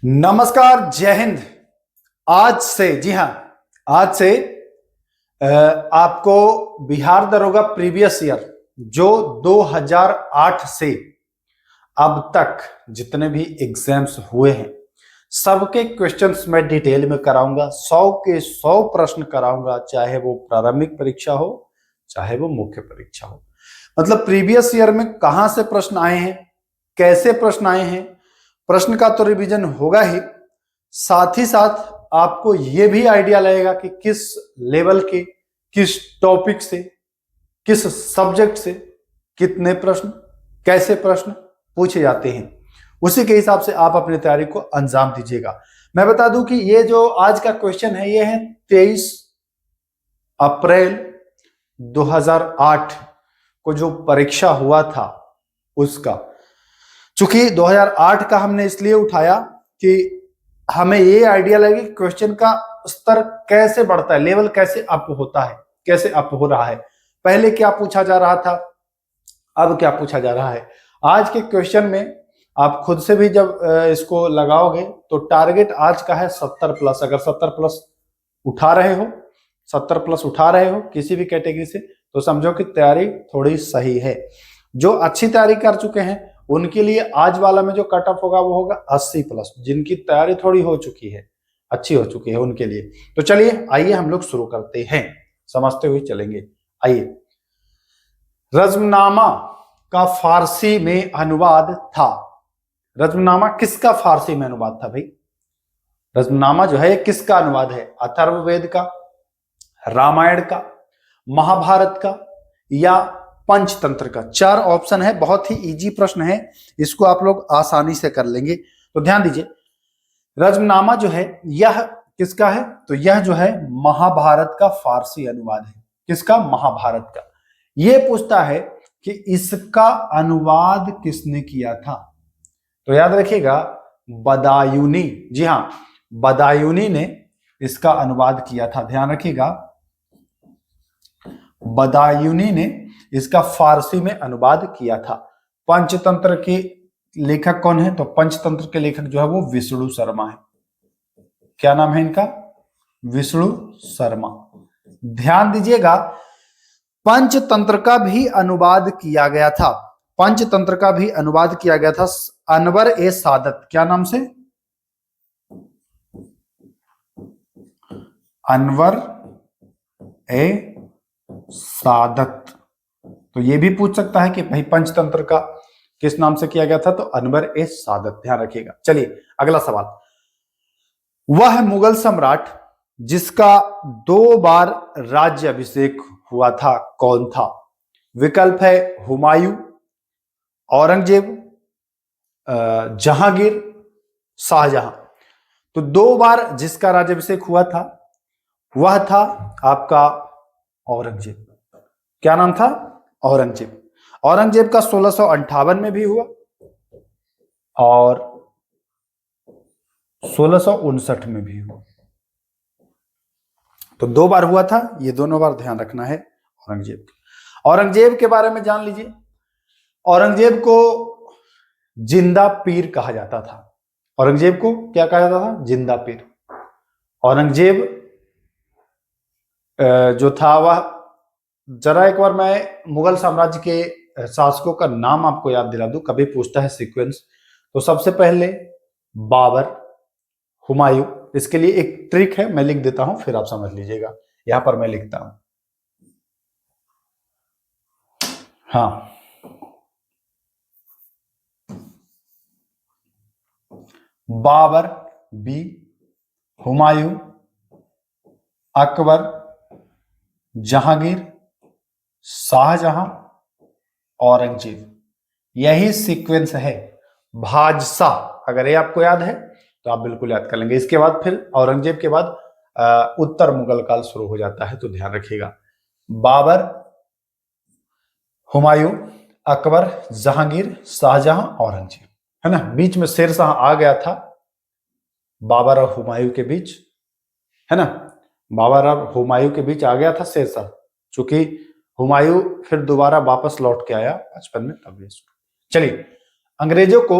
नमस्कार, जय हिंद। आज से, जी हाँ, आज से आपको बिहार दरोगा प्रीवियस ईयर जो 2008 से अब तक जितने भी एग्जाम्स हुए हैं सबके क्वेश्चंस मैं डिटेल में कराऊंगा। 100 के 100 प्रश्न कराऊंगा, चाहे वो प्रारंभिक परीक्षा हो चाहे वो मुख्य परीक्षा हो। मतलब प्रीवियस ईयर में कहां से प्रश्न आए हैं, कैसे प्रश्न आए हैं, प्रश्न का तो रिवीजन होगा ही, साथ ही साथ आपको यह भी आइडिया लगेगा कि किस लेवल के, किस टॉपिक से, किस सब्जेक्ट से कितने प्रश्न, कैसे प्रश्न पूछे जाते हैं। उसी के हिसाब से आप अपनी तैयारी को अंजाम दीजिएगा। मैं बता दूं कि ये जो आज का क्वेश्चन है ये है 23 अप्रैल 2008 को जो परीक्षा हुआ था उसका। चूंकि 2008 का हमने इसलिए उठाया कि हमें ये आइडिया लगे क्वेश्चन का स्तर कैसे बढ़ता है, लेवल कैसे अप होता है, कैसे अप हो रहा है। पहले क्या पूछा जा रहा था, अब क्या पूछा जा रहा है। आज के क्वेश्चन में आप खुद से भी जब इसको लगाओगे तो टारगेट आज का है 70 प्लस। अगर 70 प्लस उठा रहे हो, 70 प्लस उठा रहे हो किसी भी कैटेगरी से, तो समझो कि तैयारी थोड़ी सही है। जो अच्छी तैयारी कर चुके हैं उनके लिए आज वाला में जो कट ऑफ होगा वो होगा 80 प्लस। जिनकी तैयारी थोड़ी हो चुकी है, अच्छी हो चुकी है, उनके लिए। तो चलिए आइए हम लोग शुरू करते हैं, समझते हुए चलेंगे। आइए, रज़्मनामा का फारसी में अनुवाद था। रज़्मनामा किसका फारसी में अनुवाद था भाई? रज़्मनामा जो है किसका अनुवाद है? अथर्ववेद का, रामायण का, महाभारत का या पंचतंत्र का? 4 ऑप्शन है, बहुत ही इजी प्रश्न है, इसको आप लोग आसानी से कर लेंगे। तो ध्यान दीजिए, रज़्मनामा जो है यह किसका है? तो यह जो है महाभारत का फारसी अनुवाद है। किसका? महाभारत का। यह पूछता है कि इसका अनुवाद किसने किया था? तो याद रखिएगा, बदायूनी। जी हां, बदायूनी ने इसका अनुवाद किया था। ध्यान रखिएगा, बदायूनी ने इसका फारसी में अनुवाद किया था। पंचतंत्र के लेखक कौन है? तो पंचतंत्र के लेखक जो है वो विष्णु शर्मा है। क्या नाम है इनका? विष्णु शर्मा। ध्यान दीजिएगा, पंचतंत्र का भी अनुवाद किया गया था। पंचतंत्र का भी अनुवाद किया गया था अनवर ए सादत। क्या नाम से? अनवर ए सादत। तो ये भी पूछ सकता है कि भाई पंचतंत्र का किस नाम से किया गया था? तो अनवर ए सादत। ध्यान रखिएगा। चलिए अगला सवाल, वह मुगल सम्राट जिसका 2 बार राज्य अभिषेक हुआ था कौन था? विकल्प है हुमायूं, औरंगजेब, जहांगीर, शाहजहां। तो 2 बार जिसका राज्याभिषेक हुआ था वह था आपका औरंगजेब। क्या नाम था? औरंगजेब। औरंगजेब का 1658 में भी हुआ और 1659 में भी हुआ। तो 2 बार हुआ था, ये दोनों बार ध्यान रखना है औरंगजेब। औरंगजेब के बारे में जान लीजिए। औरंगजेब को जिंदा पीर कहा जाता था। औरंगजेब को क्या कहा जाता था? जिंदा पीर। औरंगजेब जो था वह, जरा एक बार मैं मुगल साम्राज्य के शासकों का नाम आपको याद दिला दूं, कभी पूछता है सीक्वेंस। तो सबसे पहले बाबर, हुमायूं। इसके लिए एक ट्रिक है, मैं लिख देता हूं फिर आप समझ लीजिएगा। यहां पर मैं लिखता हूं, हाँ, बाबर बी, हुमायूं, अकबर, जहांगीर, शाहजहां, औरंगजेब। यही सीक्वेंस है। भाजशाह, अगर ये आपको याद है तो आप बिल्कुल याद कर लेंगे। इसके बाद फिर औरंगजेब के बाद उत्तर मुगल काल शुरू हो जाता है। तो ध्यान रखिएगा, बाबर, हुमायूं, अकबर, जहांगीर, शाहजहां, औरंगजेब, है ना। बीच में शेरशाह आ गया था बाबर और हुमायूं के बीच, है ना। बाबर और हुमायूं के बीच आ गया था शेरशाह, चूंकि हुमायूं फिर दोबारा वापस लौट के आया 55 में, तब ये शुरू। चलिए, अंग्रेजों को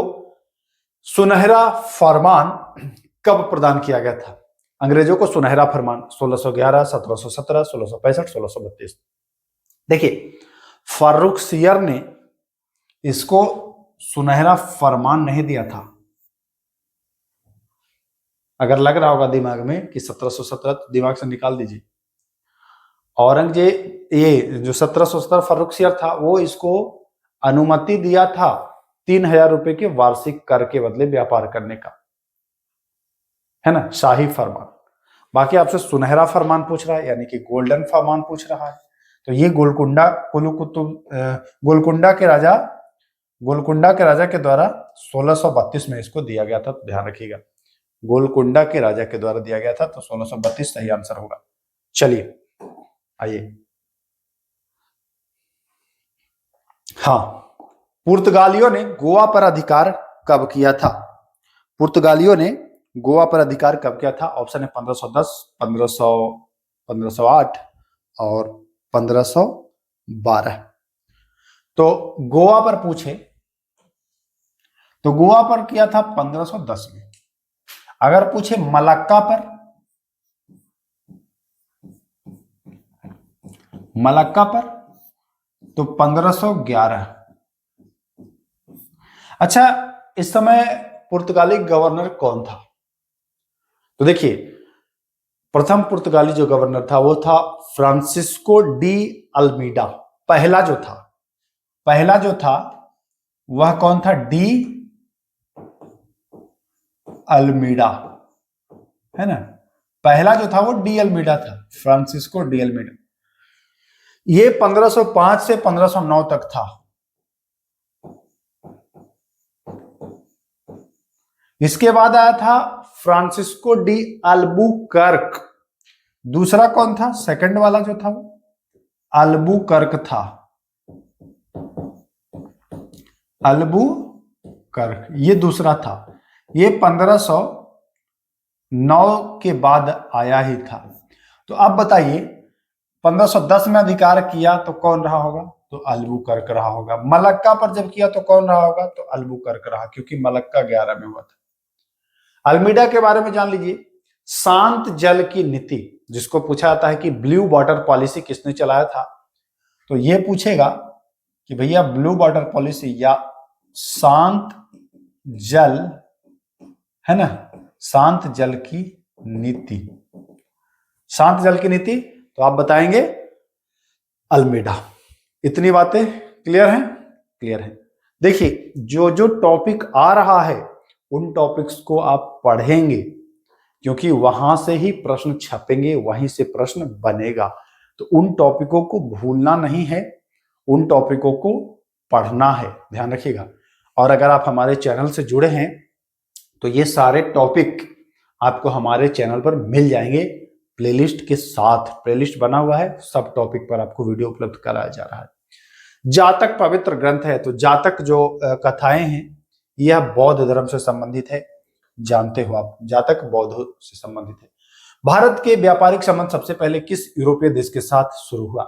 सुनहरा फरमान कब प्रदान किया गया था? अंग्रेजों को सुनहरा फरमान 1611, 1717, 1665, 1632। देखिए, फारुखसियर ने इसको सुनहरा फरमान नहीं दिया था। अगर लग रहा होगा दिमाग में कि 1717, तो दिमाग से निकाल दीजिए। औरंगजेब, ये जो 1717 फारुखसियर था, वो इसको अनुमति दिया था 3000 रुपए के वार्षिक कर के बदले व्यापार करने का, है ना, शाही फरमान। बाकी आपसे सुनहरा फरमान पूछ रहा है, यानी कि गोल्डन फरमान पूछ रहा है। तो ये गोलकुंडा के राजा के द्वारा 1632 में इसको दिया गया था। तो ध्यान रखिएगा, गोलकुंडा के राजा के द्वारा दिया गया था, तो 1632 सही आंसर होगा। चलिए आइए, हाँ, पुर्तगालियों ने गोवा पर अधिकार कब किया था? पुर्तगालियों ने गोवा पर अधिकार कब किया था? ऑप्शन है 1510, 1508 और 1512। तो गोवा पर पूछे तो गोवा पर किया था 1510 में। अगर पूछे मलक्का पर तो 1511। अच्छा, इस समय पुर्तगाली गवर्नर कौन था? तो देखिए, प्रथम पुर्तगाली जो गवर्नर था वो था फ्रांसिस्को डी अल्मीडा। पहला जो था वह कौन था? डी अल्मीडा, है ना। पहला जो था वो डी अल्मीडा था, फ्रांसिस्को डी अल्मीडा। ये 1505 से 1509 तक था। इसके बाद आया था फ्रांसिस्को डी अल्बुकर्क। दूसरा कौन था? सेकंड वाला जो था वो अल्बुकर्क था। अल्बुकर्क ये दूसरा था। ये 1509 के बाद आया ही था। तो अब बताइए, 1510 में अधिकार किया तो कौन रहा होगा? तो अल्बुकर्क रहा होगा। मलक्का पर जब किया तो कौन रहा होगा? तो अल्बुकर्क रहा, क्योंकि मलक्का 11 में हुआ था। अल्मीडा के बारे में जान लीजिए। शांत जल की नीति, जिसको पूछा जाता है कि ब्लू वाटर पॉलिसी किसने चलाया था, तो ये पूछेगा कि भैया ब्लू वाटर पॉलिसी या शांत जल, है ना, शांत जल की नीति। शांत जल की नीति, तो आप बताएंगे अल्मीडा। इतनी बातें क्लियर हैं? क्लियर है। देखिए, जो टॉपिक आ रहा है उन टॉपिक्स को आप पढ़ेंगे, क्योंकि वहां से ही प्रश्न छपेंगे, वहीं से प्रश्न बनेगा। तो उन टॉपिकों को भूलना नहीं है, उन टॉपिकों को पढ़ना है, ध्यान रखिएगा। और अगर आप हमारे चैनल से जुड़े हैं तो ये सारे टॉपिक आपको हमारे चैनल पर मिल जाएंगे प्लेलिस्ट के साथ। प्लेलिस्ट बना हुआ है, सब टॉपिक पर आपको वीडियो उपलब्ध कराया जा रहा है। जातक पवित्र ग्रंथ है, तो जातक जो कथाएं हैं यह बौद्ध धर्म से संबंधित है, जानते हो आप, जातक बौद्ध से संबंधित है। भारत के व्यापारिक संबंध सबसे पहले किस यूरोपीय देश के साथ शुरू हुआ?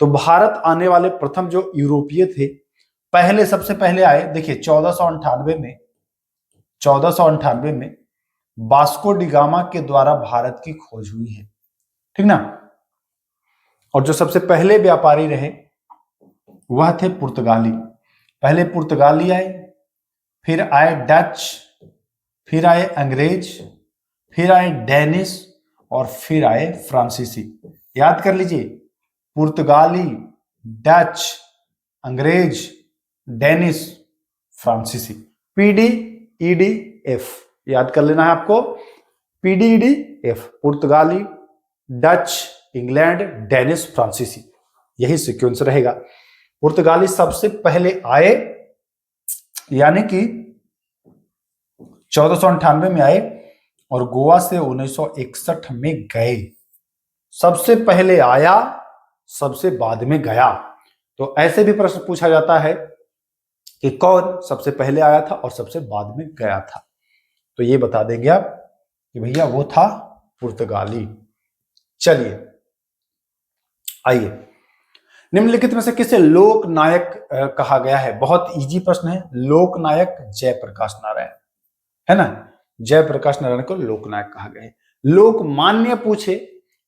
तो भारत आने वाले प्रथम जो यूरोपीय थे, सबसे पहले आए, देखिए 1498 में वास्को डी गामा के द्वारा भारत की खोज हुई है, ठीक ना। और जो सबसे पहले व्यापारी रहे वह थे पुर्तगाली। पहले पुर्तगाली आए, फिर आए डच, फिर आए अंग्रेज, फिर आए डेनिश और फिर आए फ्रांसीसी। याद कर लीजिए, पुर्तगाली, डच, अंग्रेज, डेनिश, फ्रांसीसी। PDEDF याद कर लेना है आपको, PDEDF, पुर्तगाली, डच, इंग्लैंड, डेनिश, फ्रांसीसी, यही सीक्वेंस रहेगा। पुर्तगाली सबसे पहले आए, यानी कि 1498 में आए और गोवा से 1961 में गए। सबसे पहले आया, सबसे बाद में गया। तो ऐसे भी प्रश्न पूछा जाता है कि कौन सबसे पहले आया था और सबसे बाद में गया था, तो ये बता देंगे आप कि भैया वो था पुर्तगाली। चलिए आइए, निम्नलिखित में से किसे लोक नायक कहा गया है? बहुत इजी प्रश्न है। लोक नायक जयप्रकाश नारायण। है ना। जयप्रकाश नारायण को लोकनायक कहा गया है। लोकमान्य पूछे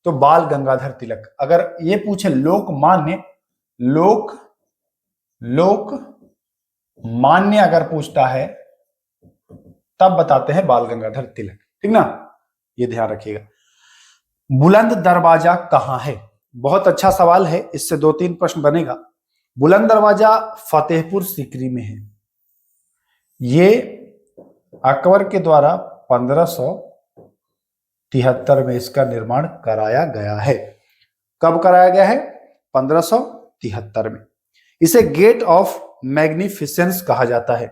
तो बाल गंगाधर तिलक। अगर ये पूछे लोकमान्य, लोकमान्य अगर पूछता है तब बताते हैं बाल गंगाधर तिलक, ठीक ना, ये ध्यान रखिएगा। बुलंद दरवाजा कहां है? बहुत अच्छा सवाल है, इससे 2-3 प्रश्न बनेगा। बुलंद दरवाजा फतेहपुर सीकरी में है। ये अकबर के द्वारा 1573 में इसका निर्माण कराया गया है। कब कराया गया है? 1573 में। इसे गेट ऑफ मैग्निफिसेंस कहा जाता है।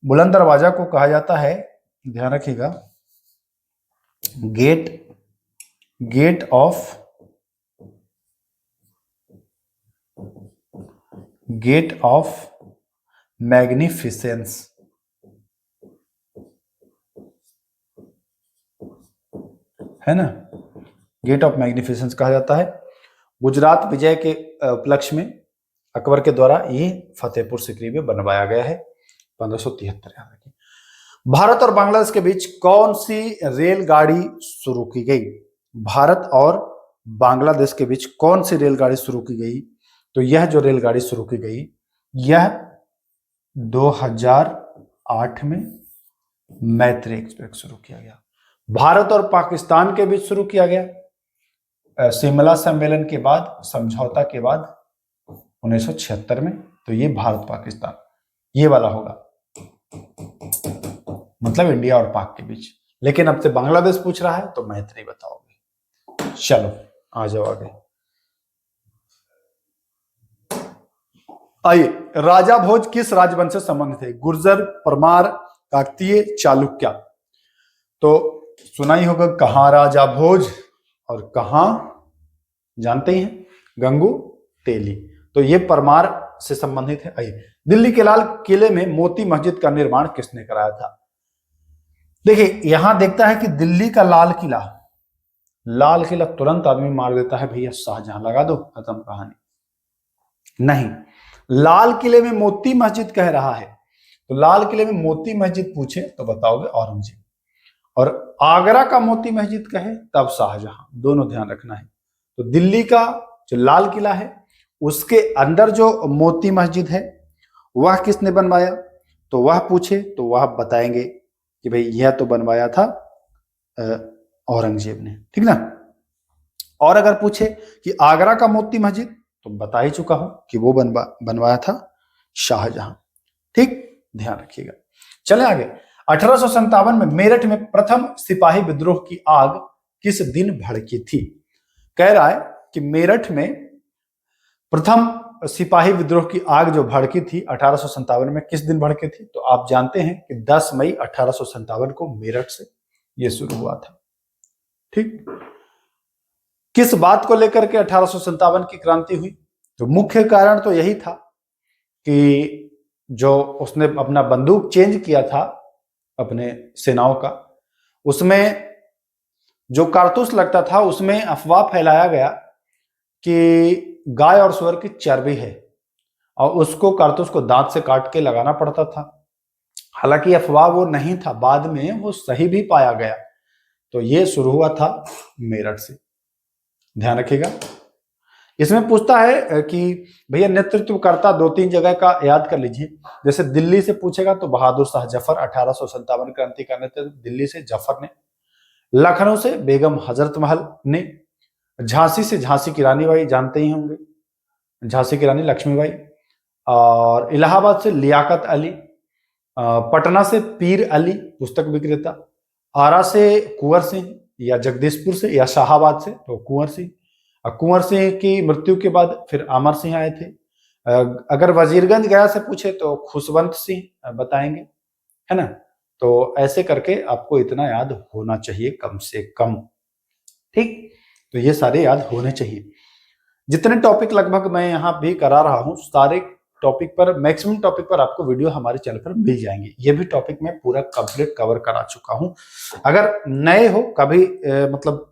बुलंद दरवाजा को कहा जाता है, ध्यान रखिएगा, गेट ऑफ मैग्निफिसेंस, है ना, गेट ऑफ मैग्निफिसेंस कहा जाता है। गुजरात विजय के उपलक्ष्य में अकबर के द्वारा ये फतेहपुर सीकरी में बनवाया गया है 1573। याद रखिए। भारत और बांग्लादेश के बीच कौन सी रेलगाड़ी शुरू की गई? भारत और बांग्लादेश के बीच कौन सी रेलगाड़ी शुरू की गई? तो यह जो रेलगाड़ी शुरू की गई, यह 2008 में मैत्री एक्सप्रेस शुरू किया गया। भारत और पाकिस्तान के बीच शुरू किया गया शिमला सम्मेलन के बाद, समझौता के बाद 1976 में। तो ये भारत पाकिस्तान, ये वाला होगा, मतलब इंडिया और पाक के बीच। लेकिन अब से बांग्लादेश पूछ रहा है तो मैत्री बताओगे। चलो आ जाओ आगे। आइए, राजा भोज किस राजवंश से संबंधित है? गुर्जर, परमार, काकतीय, चालुक्य। तो सुना ही होगा कहां राजा भोज और कहां, जानते ही हैं, गंगू तेली। तो ये परमार से संबंधित है। आइए, दिल्ली के लाल किले में मोती मस्जिद का निर्माण किसने कराया था? देखिए, यहां देखता है कि दिल्ली का लाल किला तुरंत आदमी मार देता है, भैया शाहजहां लगा दो, खत्म कहानी। नहीं, लाल किले में मोती मस्जिद कह रहा है, तो लाल किले में मोती मस्जिद पूछे तो बताओगे औरंगजेब, और आगरा का मोती मस्जिद कहे तब शाहजहां। दोनों ध्यान रखना है। तो दिल्ली का जो लाल किला है उसके अंदर जो मोती मस्जिद है वह किसने बनवाया, तो वह पूछे तो वह बताएंगे कि भाई यह तो बनवाया था औरंगजेब ने, ठीक ना। और अगर पूछे कि आगरा का मोती मस्जिद, तो बता ही चुका हूं कि वो बनवाया था शाहजहां, ठीक, ध्यान रखिएगा। चले आगे। 1857 में मेरठ में प्रथम सिपाही विद्रोह की आग किस दिन भड़की थी? कह रहा है कि मेरठ में प्रथम सिपाही विद्रोह की आग जो भड़की थी 1857 में, किस दिन भड़की थी? तो आप जानते हैं कि 10 मई 1857 को मेरठ से यह शुरू हुआ था, ठीक। किस बात को लेकर के 1857 की क्रांति हुई? तो मुख्य कारण तो यही था कि जो उसने अपना बंदूक चेंज किया था अपने सेनाओं का, उसमें जो कारतूस लगता था उसमें अफवाह फैलाया गया कि गाय और सुअर की चर्बी है और उसको कारतूस को दांत से काट के लगाना पड़ता था। हालांकि अफवाह वो नहीं था, बाद में वो सही भी पाया गया। तो ये शुरू हुआ था मेरठ से, ध्यान रखिएगा। इसमें पूछता है कि भैया नेतृत्वकर्ता 2-3 जगह का याद कर लीजिए। जैसे दिल्ली से पूछेगा तो बहादुर शाह जफर 1857 क्रांति का नेतृत्व दिल्ली से जफर ने, लखनऊ से बेगम हजरत महल ने, झांसी से झांसी की रानी बाई, जानते ही होंगे झांसी की रानी लक्ष्मीबाई, और इलाहाबाद से लियाकत अली, पटना से पीर अली पुस्तक विक्रेता, आरा से कुंवर सिंह या जगदीशपुर से या शाहाबाद से तो कुंवर सिंह। कुंवर सिंह की मृत्यु के बाद फिर अमर सिंह आए थे। अगर वजीरगंज गया से पूछे तो खुशवंत सिंह बताएंगे, है ना। तो ऐसे करके आपको इतना याद होना चाहिए कम से कम, ठीक। तो ये सारे याद होने चाहिए। जितने टॉपिक लगभग मैं यहाँ भी करा रहा हूँ, सारे टॉपिक पर, मैक्सिमम टॉपिक पर आपको वीडियो हमारे चैनल पर मिल जाएंगे। ये भी टॉपिक मैं पूरा कंप्लीट कवर करा चुका हूँ। अगर नए हो, कभी मतलब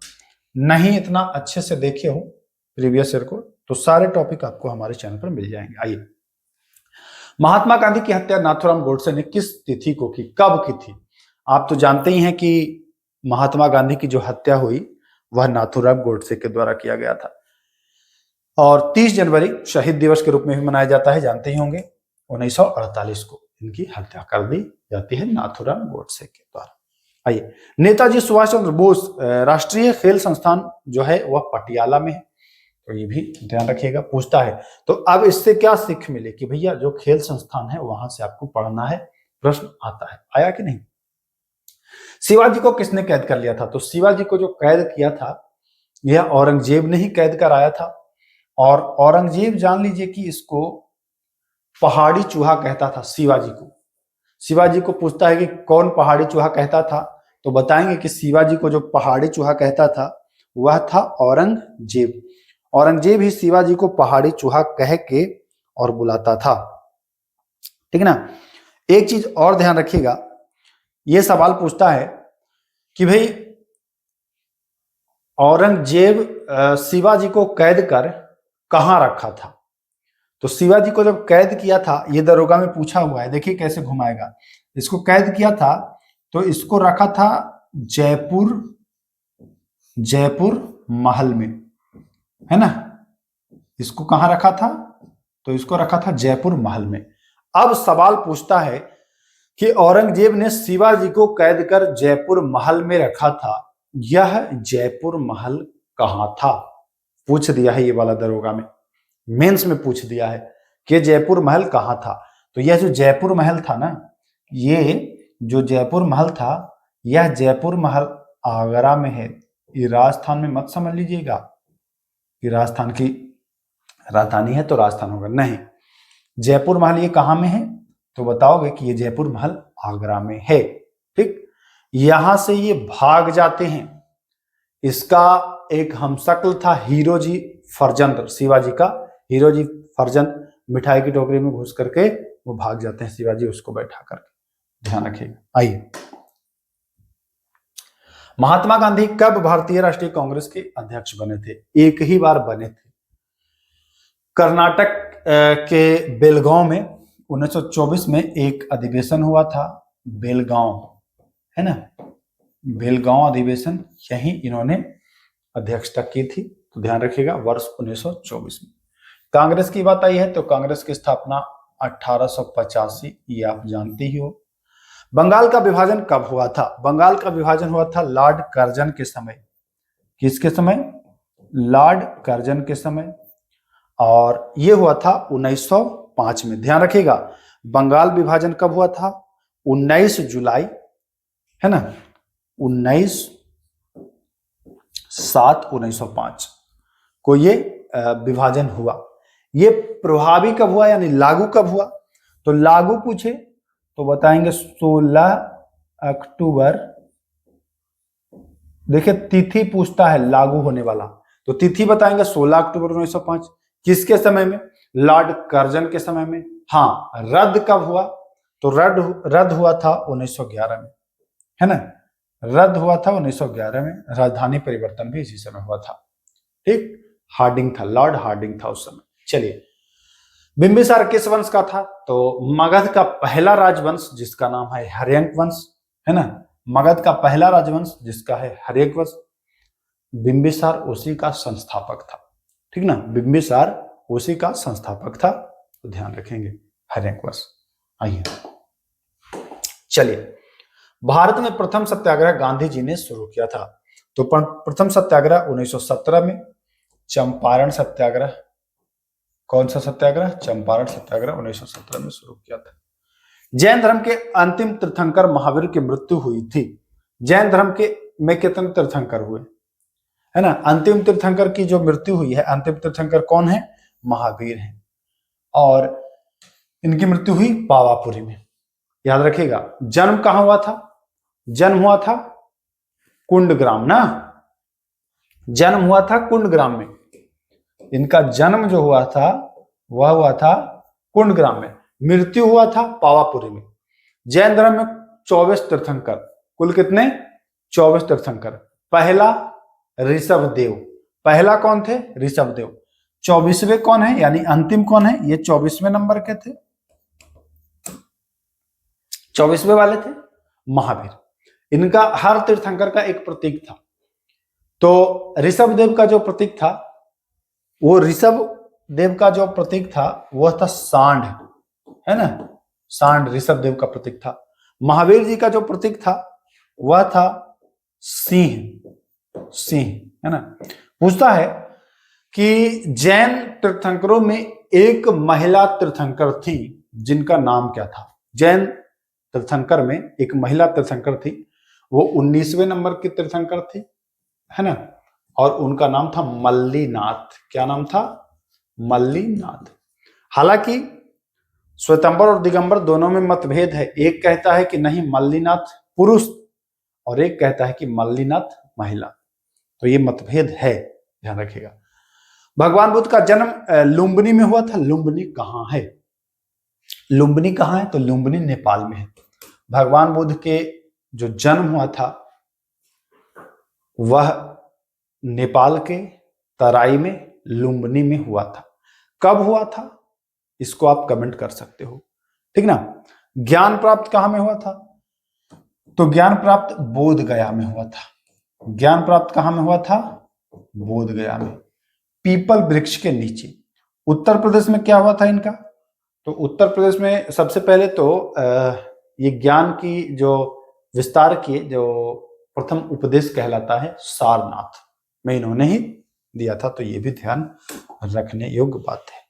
नहीं इतना अच्छे से देखे हो प्रीवियस ईयर को, तो सारे टॉपिक आपको हमारे चैनल पर मिल जाएंगे। आइए, महात्मा गांधी की हत्या नाथूराम गोडसे ने किस तिथि को की, कब की थी? आप तो जानते ही हैं कि महात्मा गांधी की जो हत्या हुई वह नाथूराम गोडसे के द्वारा किया गया था। और 30 जनवरी शहीद दिवस के रूप में भी मनाया जाता है, जानते ही होंगे। 1948 को इनकी हत्या कर दी जाती है नाथूराम गोडसे के द्वारा। आइए, नेताजी सुभाष चंद्र बोस राष्ट्रीय खेल संस्थान जो है वह पटियाला में है, तो ये भी ध्यान रखिएगा, पूछता है। तो अब इससे क्या सीख मिले कि भैया जो खेल संस्थान है वहां से आपको पढ़ना है, प्रश्न आता है। आया कि नहीं? शिवाजी को किसने कैद कर लिया था? तो शिवाजी को जो कैद किया था यह औरंगजेब ने ही कैद कराया था। और औरंगजेब जान लीजिए कि इसको पहाड़ी चूहा कहता था शिवाजी को। शिवाजी को पूछता है कि कौन पहाड़ी चूहा कहता था, तो बताएंगे कि शिवाजी को जो पहाड़ी चूहा कहता था वह था औरंगजेब। औरंगजेब ही शिवाजी को पहाड़ी चूहा कह के और बुलाता था, ठीक है ना। एक चीज और ध्यान रखिएगा, यह सवाल पूछता है कि भाई औरंगजेब शिवाजी को कैद कर कहां रखा था। तो शिवाजी को जब कैद किया था, ये दरोगा में पूछा हुआ है, देखिए कैसे घुमाएगा। इसको कैद किया था तो इसको रखा था जयपुर महल में, है ना। इसको कहां रखा था? तो इसको रखा था जयपुर महल में। अब सवाल पूछता है कि औरंगजेब ने शिवाजी को कैद कर जयपुर महल में रखा था, यह जयपुर महल कहां था? पूछ दिया है ये वाला दरोगा में, मेंस में पूछ दिया है कि जयपुर महल कहां था। तो यह जो जयपुर महल था ना, ये जो जयपुर महल था, यह जयपुर महल आगरा में है। ये राजस्थान में मत समझ लीजिएगा कि राजस्थान की राजधानी है तो राजस्थान होगा, नहीं। जयपुर महल ये कहां में है? तो बताओगे कि ये जयपुर महल आगरा में है, ठीक। यहां से ये भाग जाते हैं। इसका एक हमशक्ल था हीरोजी फरजंद, शिवाजी का हीरोजी फरजंद, मिठाई की टोकरी में घुस करके वो भाग जाते हैं, शिवाजी उसको बैठा करके, ध्यान रखिएगा। आइए, महात्मा गांधी कब भारतीय राष्ट्रीय कांग्रेस के अध्यक्ष बने थे? एक ही बार बने थे, कर्नाटक के बेलगांव में 1924 में एक अधिवेशन हुआ था। बेलगांव, है ना, बेलगांव अधिवेशन, यही इन्होंने अध्यक्षता की थी। तो ध्यान रखिएगा, वर्ष 1924 में। कांग्रेस की बात आई है तो कांग्रेस की स्थापना 1885, ये आप जानते ही हो। बंगाल का विभाजन कब हुआ था? बंगाल का विभाजन हुआ था लॉर्ड कर्जन के समय। किसके समय? लॉर्ड कर्जन के समय। और यह हुआ था 1905 में। ध्यान रखिएगा, बंगाल विभाजन कब हुआ था? 19 जुलाई, है ना, 19/7/1905 को ये विभाजन हुआ। ये प्रभावी कब हुआ, यानी लागू कब हुआ? तो लागू पूछे तो बताएंगे 16 अक्टूबर। देखिए तिथि पूछता है लागू होने वाला, तो तिथि बताएंगे 16 अक्टूबर 1905। किसके समय में? लॉर्ड कर्जन के समय में। हाँ, रद्द कब हुआ? तो रद्द हुआ था 1911 में, है ना, रद्द हुआ था 1911 में। राजधानी परिवर्तन भी इसी समय हुआ था, ठीक। हार्डिंग था, लॉर्ड हार्डिंग था उस समय। चलिए, बिंबिसार किस वंश का था? तो मगध का पहला राजवंश जिसका नाम है हर्यंक वंश, है ना, मगध का पहला राजवंश जिसका है हर्यंक वंश। बिंबिसार उसी का संस्थापक था, ठीक ना, बिंबिसार उसी का संस्थापक था, तो ध्यान रखेंगे हर्यंक वंश। आइए, चलिए, भारत में प्रथम सत्याग्रह गांधी जी ने शुरू किया था। तो प्रथम सत्याग्रह 1917 में, चंपारण सत्याग्रह। कौन सा सत्याग्रह? चंपारण सत्याग्रह 1917 में शुरू किया था। जैन धर्म के अंतिम तीर्थंकर महावीर की मृत्यु हुई थी। जैन धर्म के में कितने तीर्थंकर हुए, है ना? अंतिम तीर्थंकर की जो मृत्यु हुई है, अंतिम तीर्थंकर कौन है? महावीर है। और इनकी मृत्यु हुई पावापुरी में। याद रखिएगा, जन्म कहां हुआ था? जन्म हुआ था कुंडग्राम ना, जन्म हुआ था कुंडग्राम में। इनका जन्म जो हुआ था वह हुआ था कुंडग्राम में, मृत्यु हुआ था पावापुरी में। जैन धर्म में 24 तीर्थंकर, कुल कितने? 24 तीर्थंकर। पहला ऋषभदेव, पहला कौन थे? ऋषभदेव। 24वें कौन है, यानी अंतिम कौन है? ये 24वें नंबर के थे, 24वें वाले थे महावीर। इनका हर तीर्थंकर का एक प्रतीक था। तो ऋषभ देव का जो प्रतीक था, वो ऋषभ देव का जो प्रतीक था वह था सांड, है ना, सांड ऋषभ देव का प्रतीक था। महावीर जी का जो प्रतीक था वह था सिंह, सिंह, है ना। पूछता है कि जैन तीर्थंकरों में एक महिला तीर्थंकर थी जिनका नाम क्या था। जैन तीर्थंकर में एक महिला तीर्थंकर थी, वो 19वें नंबर की तीर्थंकर थी, है ना, और उनका नाम था मल्लीनाथ। क्या नाम था? मल्लीनाथ। हालांकि श्वेतांबर और दिगंबर दोनों में मतभेद है। एक कहता है कि नहीं मल्लीनाथ पुरुष, और एक कहता है कि मल्लीनाथ महिला। तो ये मतभेद है, ध्यान रखिएगा। भगवान बुद्ध का जन्म लुम्बिनी में हुआ था। लुम्बिनी कहाँ है? लुम्बिनी कहाँ है? तो लुम्बिनी नेपाल में है। भगवान बुद्ध के जो जन्म हुआ था वह नेपाल के तराई में लुम्बिनी में हुआ था। कब हुआ था इसको आप कमेंट कर सकते हो, ठीक ना। ज्ञान प्राप्त कहां में हुआ था? तो ज्ञान प्राप्त बोध गया में हुआ था। ज्ञान प्राप्त कहां में हुआ था? बोध गया में, पीपल वृक्ष के नीचे। उत्तर प्रदेश में क्या हुआ था इनका? तो उत्तर प्रदेश में सबसे पहले तो ये ज्ञान की जो विस्तार किए, जो प्रथम उपदेश कहलाता है सारनाथ में इन्होंने ही दिया था। तो ये भी ध्यान रखने योग्य बात है।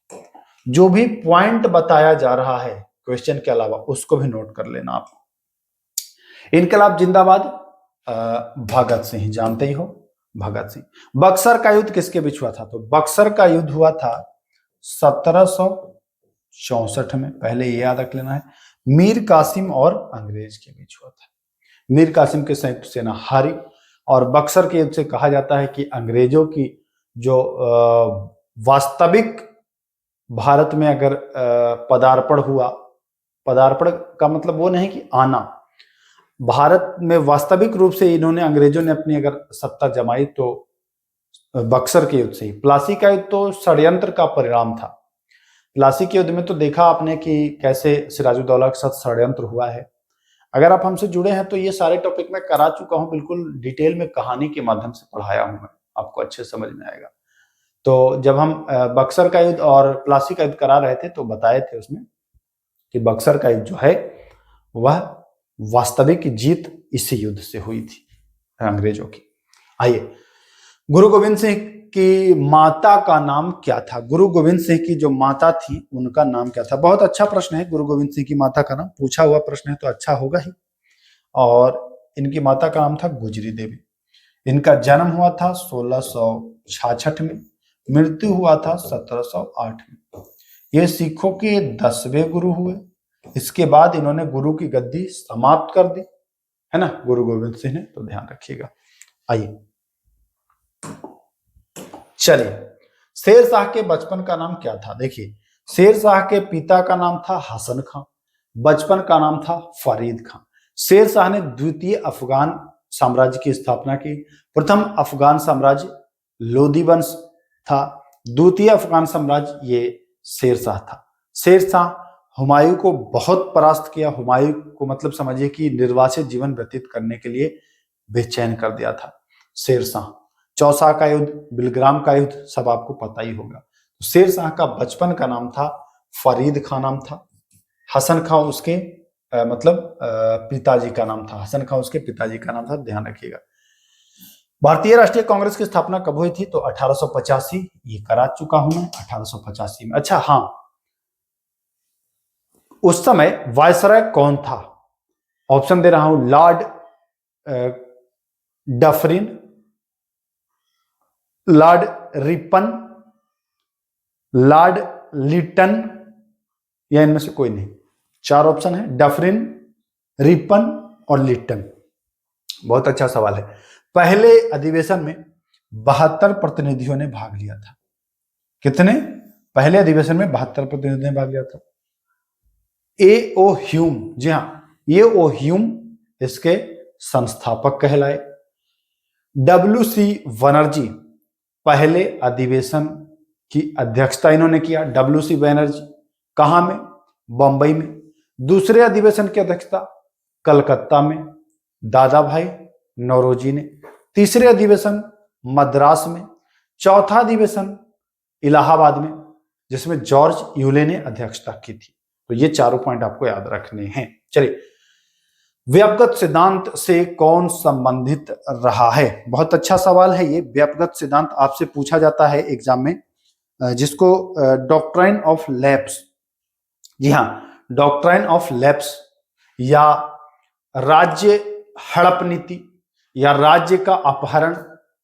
जो भी पॉइंट बताया जा रहा है क्वेश्चन के अलावा उसको भी नोट कर लेना आप। इनकलाब जिंदाबाद, भगत सिंह जानते ही हो, भगत सिंह। बक्सर का युद्ध किसके बीच हुआ था? तो बक्सर का युद्ध हुआ था 1764 में, पहले ये याद रख लेना है। मीर कासिम और अंग्रेज के बीच हुआ था। मीर कासिम की संयुक्त सेना हारी, और बक्सर के युद्ध से कहा जाता है कि अंग्रेजों की जो वास्तविक भारत में अगर पदार्पण हुआ, पदार्पण का मतलब वो नहीं कि आना, भारत में वास्तविक रूप से इन्होंने, अंग्रेजों ने अपनी अगर सत्ता जमाई तो बक्सर के युद्ध से ही। प्लासी का युद्ध तो षड्यंत्र का परिणाम था। प्लासी के युद्ध में तो देखा आपने कि कैसे सिराजुद्दौला के साथ षड्यंत्र हुआ है। अगर आप हमसे जुड़े हैं तो ये सारे टॉपिक मैं करा चुका हूं, बिल्कुल डिटेल में कहानी के माध्यम से पढ़ाया हूं मैं, आपको अच्छे समझ में आएगा। तो जब हम बक्सर का युद्ध और प्लासी का युद्ध करा रहे थे तो बताए थे उसमें कि बक्सर का युद्ध जो है वह वास्तविक जीत इसी युद्ध से हुई थी अंग्रेजों की। आइए, गुरु गोविंद सिंह की माता का नाम क्या था? गुरु गोविंद सिंह की जो माता थी उनका नाम क्या था? बहुत अच्छा प्रश्न है। गुरु गोविंद सिंह की माता का नाम पूछा हुआ प्रश्न है तो अच्छा होगा ही। और इनकी माता का नाम था गुजरी देवी। इनका जन्म हुआ था 1666 में, मृत्यु हुआ था 1708 में। ये सिखों के 10वें गुरु हुए। इसके बाद इन्होंने गुरु की गद्दी समाप्त कर दी, है ना, गुरु गोविंद सिंह ने। तो ध्यान रखिएगा। आइए चलिए, शेर शाह के बचपन का नाम क्या था? देखिए, शेर शाह के पिता का नाम था हसन खां, बचपन का नाम था फरीद खां। शेर शाह ने द्वितीय अफगान साम्राज्य की स्थापना की। प्रथम अफगान साम्राज्य लोदी वंश था, द्वितीय अफगान साम्राज्य ये शेर शाह था। शेर शाह हुमायूं को बहुत परास्त किया। हुमायूं को मतलब समझिए कि निर्वासित जीवन व्यतीत करने के लिए बेचैन कर दिया था शेर शाह। चौसा का युद्ध, बिलग्राम का युद्ध सब आपको पता ही होगा। शेर शाह का बचपन का नाम था फरीद खां नाम था। हसन खां उसके पिताजी का नाम था। हसन खां उसके पिताजी का नाम था, ध्यान रखिएगा। भारतीय राष्ट्रीय कांग्रेस की स्थापना कब हुई थी? तो 1885, ये करा चुका हूं मैं, 1885 में। अच्छा हाँ, उस समय वायसराय कौन था? ऑप्शन दे रहा हूं, lord Dufferin, lord Ripon, lord Lytton, या इनमें से कोई नहीं। 4 ऑप्शन है, डफरिन, रिपन और लिटन। बहुत अच्छा सवाल है। पहले अधिवेशन में 72 प्रतिनिधियों ने भाग लिया था। कितने? पहले अधिवेशन में 72 प्रतिनिधियों ने भाग लिया था। ए ओ ह्यूम, जी हां, ए ओ ह्यूम इसके संस्थापक कहलाए। डब्ल्यू.सी. बनर्जी पहले अधिवेशन की अध्यक्षता इन्होंने किया। डब्ल्यू.सी. बनर्जी कहां में? बंबई में। दूसरे अधिवेशन की अध्यक्षता कलकत्ता में। दादा भाई नौरोजी ने, तीसरे अधिवेशन मद्रास में, चौथा अधिवेशन इलाहाबाद में जिसमें जॉर्ज यूले ने अध्यक्षता की थी। तो ये चारों पॉइंट आपको याद रखने हैं। चलिए, व्यापगत सिद्धांत से कौन संबंधित रहा है? बहुत अच्छा सवाल है ये। व्यापगत सिद्धांत आपसे पूछा जाता है एग्जाम में, जिसको डॉक्ट्राइन ऑफ लैप्स, जी हाँ, डॉक्ट्राइन ऑफ लैप्स या राज्य हड़प नीति या राज्य का अपहरण,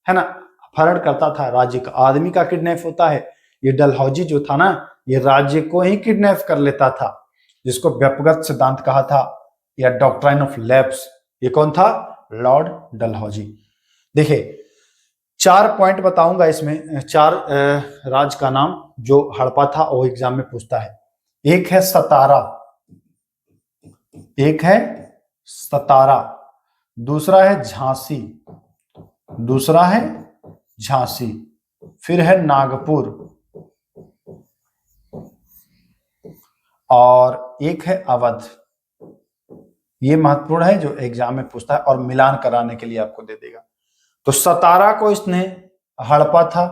है ना, अपहरण करता था राज्य का, आदमी का किडनैप होता है। ये डलहौजी जो था ना, ये राज्य को ही किडनैप कर लेता था, जिसको व्यापगत सिद्धांत कहा था या डॉक्ट्राइन ऑफ लैप्स। ये कौन था? लॉर्ड डलहौजी। देखिए, 4 पॉइंट बताऊंगा इसमें, 4 राज का नाम जो हड़पा था, वो एग्जाम में पूछता है। एक है सतारा, एक है सतारा, दूसरा है झांसी, दूसरा है झांसी, फिर है नागपुर, और एक है अवध। ये महत्वपूर्ण है जो एग्जाम में पूछता है और मिलान कराने के लिए आपको दे देगा। तो सतारा को इसने हड़पा था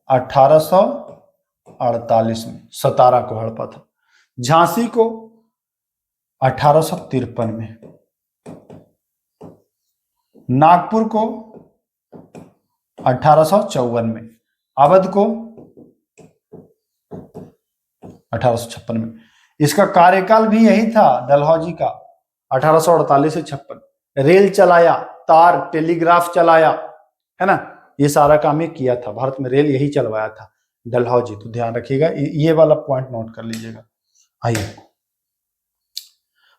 1848 में, सतारा को हड़पा था। झांसी को 1853 में, नागपुर को 1854 में, अवध को 1856 में। इसका कार्यकाल भी यही था डलहौजी का, 1848 से 56। रेल चलाया, तार टेलीग्राफ चलाया, है ना, ये सारा काम ये किया था। भारत में रेल यही चलवाया था डलहौजी। तो ध्यान रखिएगा, ये वाला पॉइंट नोट कर लीजिएगा। आइए,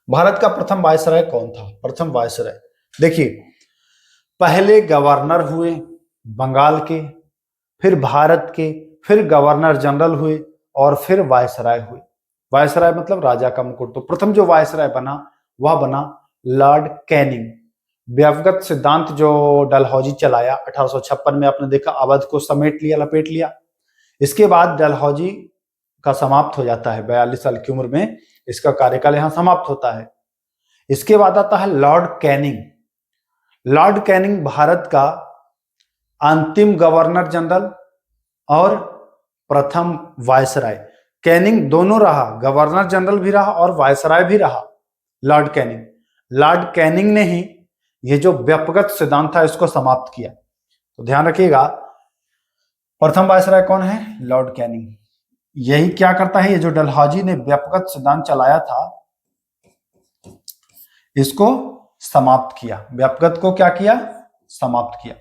भारत का प्रथम वायसराय कौन था? प्रथम वायसराय, देखिए, पहले गवर्नर हुए बंगाल के, फिर भारत के, फिर गवर्नर जनरल हुए और फिर वायसराय हुए। वायसराय मतलब राजा का मुकुट। तो प्रथम जो वायसराय बना वह बना लॉर्ड कैनिंग। व्यापगत सिद्धांत जो डलहौजी चलाया 1856 में, आपने देखा अवध को समेट लिया, लपेट लिया। इसके बाद डलहौजी का समाप्त हो जाता है, 42 साल की उम्र में इसका कार्यकाल यहां समाप्त होता है। इसके बाद आता है Lord Canning. Lord Canning Bharat का अंतिम गवर्नर जनरल और प्रथम वायसराय। कैनिंग दोनों रहा, गवर्नर जनरल भी रहा और वायसराय भी रहा लॉर्ड कैनिंग। लॉर्ड कैनिंग ने ही ये जो व्यापगत सिद्धांत था इसको समाप्त किया। तो ध्यान रखिएगा, प्रथम वायसराय कौन है? Lord Canning. यही क्या करता है, ये जो डलहौजी ने व्यापगत सिद्धांत चलाया था इसको समाप्त किया। व्यापगत को क्या किया? समाप्त किया।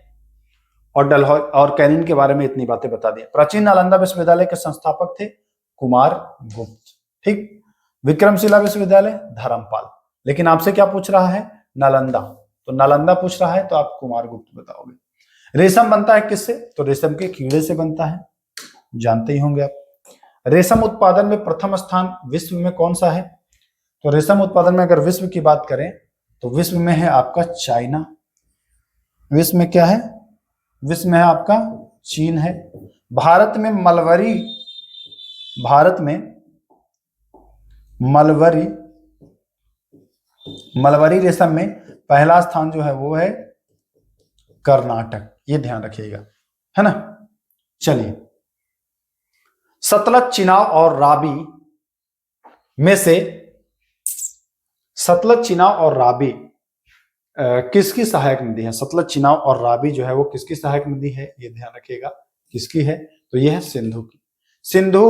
और डलहौजी और कैनिंग के बारे में इतनी बातें बता दी। प्राचीन नालंदा विश्वविद्यालय के संस्थापक थे कुमार गुप्त, ठीक। विक्रमशिला विश्वविद्यालय धर्मपाल। लेकिन आपसे क्या पूछ रहा है? नालंदा। तो नालंदा पूछ रहा है तो आप कुमार गुप्त बताओगे। रेशम बनता है किससे? तो रेशम के कीड़े से बनता है, जानते ही होंगे आप। रेशम उत्पादन में प्रथम स्थान विश्व में कौन सा है? तो रेशम उत्पादन में अगर विश्व की बात करें तो विश्व में है आपका चाइना। विश्व में क्या है? विश्व में है आपका चीन है। भारत में मलबरी रेशम में पहला स्थान जो है वो है कर्नाटक। ये ध्यान रखिएगा, है ना। चलिए, सतलज, चिनाब और रावी में से सतलज, चिनाब और रावी किसकी सहायक नदी है? सतलज, चिनाब और रावी जो है वो किसकी सहायक नदी है? ये ध्यान रखिएगा, किसकी है? तो ये है सिंधु की। सिंधु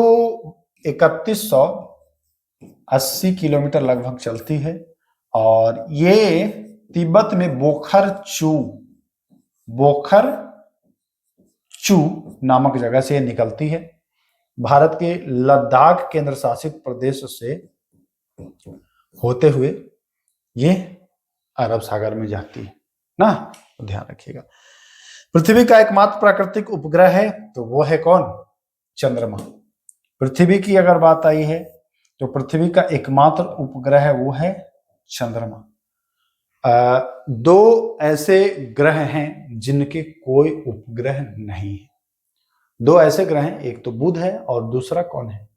3180 किलोमीटर लगभग चलती है और ये तिब्बत में बोखर चू नामक जगह से निकलती है। भारत के लद्दाख केंद्र शासित प्रदेश से होते हुए ये अरब सागर में जाती है ना, तो ध्यान रखिएगा। पृथ्वी का एकमात्र प्राकृतिक उपग्रह है तो वो है कौन? चंद्रमा। पृथ्वी की अगर बात आई है तो पृथ्वी का एकमात्र उपग्रह है वो है चंद्रमा। 2 ऐसे ग्रह हैं जिनके कोई उपग्रह नहीं है। 2 ऐसे ग्रह हैं, एक तो बुध है और दूसरा कौन है?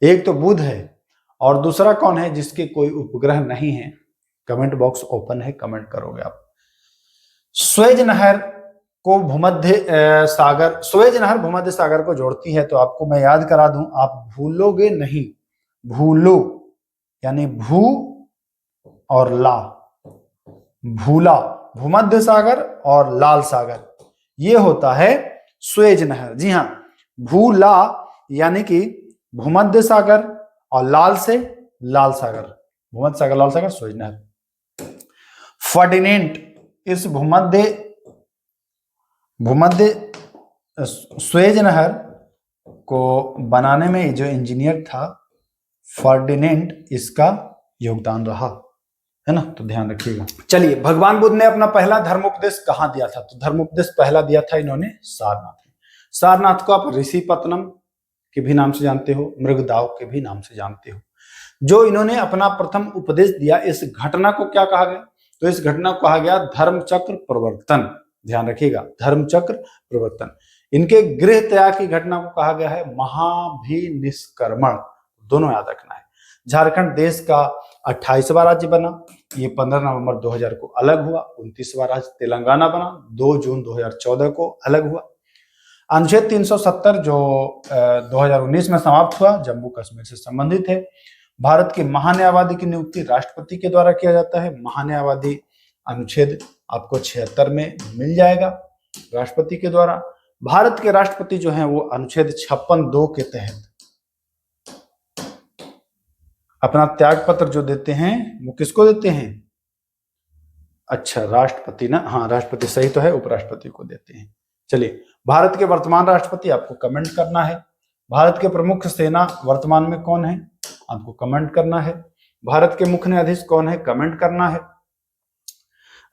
एक तो बुध है और दूसरा कौन है जिसके कोई उपग्रह नहीं है? कमेंट बॉक्स ओपन है, कमेंट करोगे आप। स्वेज नहर को स्वेज नहर भूमध्य सागर को जोड़ती है, तो आपको मैं याद करा दूं, आप भूलोगे नहीं, भूलो यानी भू और ला, भूला भूमध्य सागर और लाल सागर, ये होता है स्वेज नहर। जी हाँ, भूला यानी कि भूमध्य सागर और लाल से लाल सागर, भूमध्य सागर लाल सागर स्वेज नहर। फर्डिनेंट, इस भूमध्य स्वेज नहर को बनाने में जो इंजीनियर था फर्डिनेंट, इसका योगदान रहा है ना, तो ध्यान रखिएगा। चलिए, भगवान बुद्ध ने अपना पहला धर्मोपदेश कहाँ दिया था? तो धर्मोपदेश पहला दिया था इन्होंने सारनाथ में। सारनाथ को आप ऋषिपत्तनम के भी नाम से जानते हो, मृगदाव के भी नाम से जानते हो। जो इन्होंने अपना प्रथम उपदेश दिया, इस घटना को क्या कहा गया? तो इस घटना को कहा गया धर्मचक्र प्रवर्तन। ध्यान रखिएगा, धर्मचक्र प्रवर्तन। इनके गृह त्याग की घटना को कहा गया है महाभिनिष्क्रमण। दोनों याद रखना है। झारखंड देश का 28वां राज्य बना, ये 15 नवंबर 2000 को अलग हुआ। 29वां राज्य तेलंगाना बना, 2 जून 2014 को अलग हुआ। अनुच्छेद 370 जो 2019 में समाप्त हुआ, जम्मू कश्मीर से संबंधित है। भारत के महान्यायवादी की नियुक्ति राष्ट्रपति के द्वारा किया जाता है। महान्यायवादी अनुच्छेद आपको 76 में मिल जाएगा, राष्ट्रपति के द्वारा। भारत के राष्ट्रपति जो हैं वो अनुच्छेद 56(2) के तहत अपना त्याग पत्र जो देते हैं वो किसको देते हैं? अच्छा, राष्ट्रपति ना, हाँ राष्ट्रपति सही तो है, उपराष्ट्रपति को देते हैं। चलिए, भारत के वर्तमान राष्ट्रपति आपको कमेंट करना है। भारत के प्रमुख सेना वर्तमान में कौन है? आपको कमेंट करना है। भारत के मुख्य न्यायाधीश कौन है? कमेंट करना है।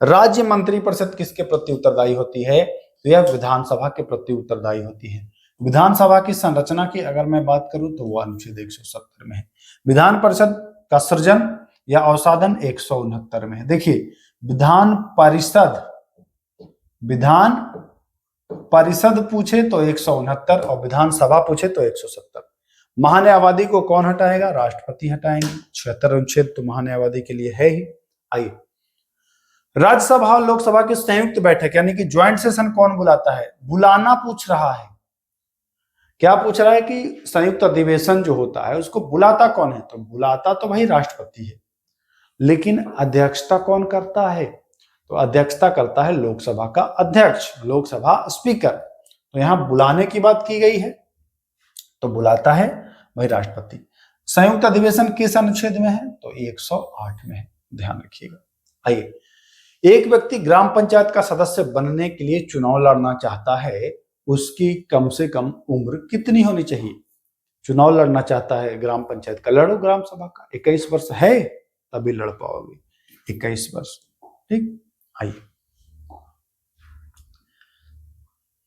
राज्य मंत्रिपरिषद किसके प्रति उत्तरदायी होती है? तो यह विधानसभा के प्रति उत्तरदायी होती है। विधानसभा की संरचना की अगर मैं बात करूं तो वो अनुच्छेद 170 में है। विधान परिषद का सृजन या अवसाधन 169 में है। देखिए, विधान परिषद पूछे तो 169 और विधानसभा पूछे तो 170। महान्यायवादी को कौन हटाएगा? राष्ट्रपति हटाएंगे। 76 अनुच्छेद तो महान्यायवादी के लिए है ही। आइए, राज्यसभा और लोकसभा की संयुक्त बैठक यानी कि ज्वाइंट सेशन कौन बुलाता है? बुलाना पूछ रहा है। क्या पूछ रहा है कि संयुक्त अधिवेशन जो होता है उसको बुलाता कौन है? तो बुलाता तो भाई राष्ट्रपति है, लेकिन अध्यक्षता कौन करता है? तो अध्यक्षता करता है लोकसभा का अध्यक्ष, लोकसभा स्पीकर। तो यहां बुलाने की बात की गई है, तो बुलाता है भाई राष्ट्रपति। संयुक्त अधिवेशन किस अनुच्छेद में है? तो 108 में है, ध्यान रखिएगा। आइए, एक व्यक्ति ग्राम पंचायत का सदस्य बनने के लिए चुनाव लड़ना चाहता है, उसकी कम से कम उम्र कितनी होनी चाहिए? चुनाव लड़ना चाहता है ग्राम पंचायत का, लड़ो ग्राम सभा का। 21 वर्ष है तभी लड़ पाओगे, 21 वर्ष। ठीक, आइए,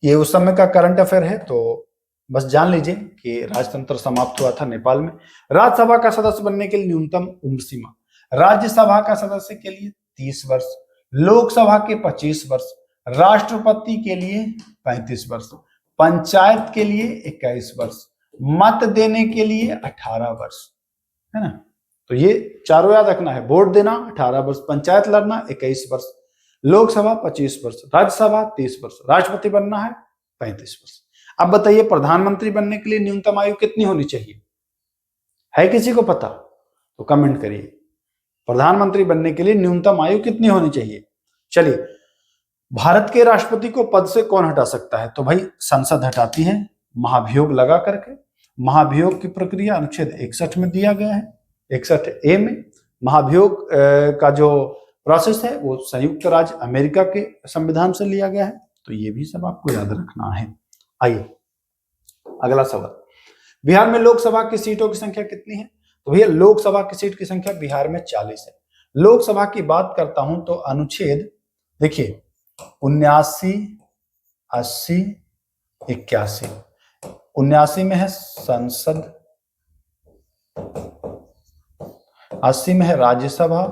ये उस समय का करंट अफेयर है, तो बस जान लीजिए कि राजतंत्र समाप्त हुआ था नेपाल में। राज्यसभा का सदस्य बनने के लिए न्यूनतम उम्र सीमा, राज्यसभा का सदस्य के लिए 30 वर्ष, लोकसभा के 25 वर्ष, राष्ट्रपति के लिए 35 वर्ष, पंचायत के लिए 21 वर्ष, मत देने के लिए 18 वर्ष, है ना। तो ये चारों याद रखना है। वोट देना 18 वर्ष, पंचायत लड़ना 21 वर्ष, लोकसभा 25 वर्ष, राज्यसभा 30 वर्ष, राष्ट्रपति बनना है 35 वर्ष। अब बताइए, प्रधानमंत्री बनने के लिए न्यूनतम आयु कितनी होनी चाहिए? है किसी को पता? तो कमेंट करिए, प्रधानमंत्री बनने के लिए न्यूनतम आयु कितनी होनी चाहिए? चलिए, भारत के राष्ट्रपति को पद से कौन हटा सकता है? तो भाई संसद हटाती है महाभियोग लगा करके। महाभियोग की प्रक्रिया अनुच्छेद 61 में दिया गया है, 61A में। महाभियोग का जो प्रोसेस है वो संयुक्त राज्य अमेरिका के संविधान से लिया गया है, तो ये भी सब आपको याद रखना है। आइए, अगला सवाल, बिहार में लोकसभा की सीटों की संख्या कितनी है? तो भैया लोकसभा की सीट की संख्या बिहार में 40 है। लोकसभा की बात करता हूं तो अनुच्छेद देखिए 79, 80, 81। 79 में है संसद, 80 में है राज्यसभा,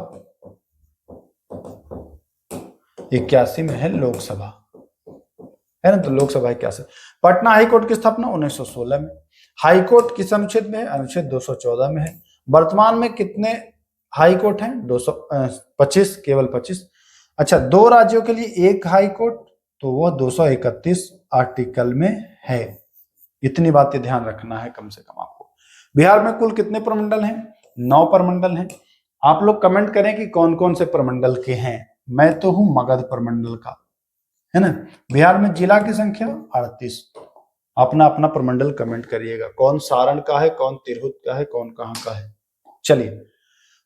81 में है लोकसभा, है ना। तो लोकसभा 81। पटना हाईकोर्ट की स्थापना 1916 में। हाईकोर्ट किस अनुच्छेद में है? अनुच्छेद 214 में है। वर्तमान में कितने हाई कोर्ट है, 225, केवल 25। अच्छा, 2 राज्यों के लिए 1 हाई कोर्ट, तो वो 231 आर्टिकल में है। इतनी बातें ध्यान रखना है कम से कम आपको। बिहार में कुल कितने प्रमंडल हैं? 9 प्रमंडल हैं। आप लोग कमेंट करें कि कौन कौन से प्रमंडल के हैं। मैं तो हूं मगध प्रमंडल का, है ना। बिहार में जिला की संख्या 38। अपना अपना प्रमंडल कमेंट करिएगा, कौन सारण का है, कौन तिरहुत का है, कौन कहां का है। चलिए,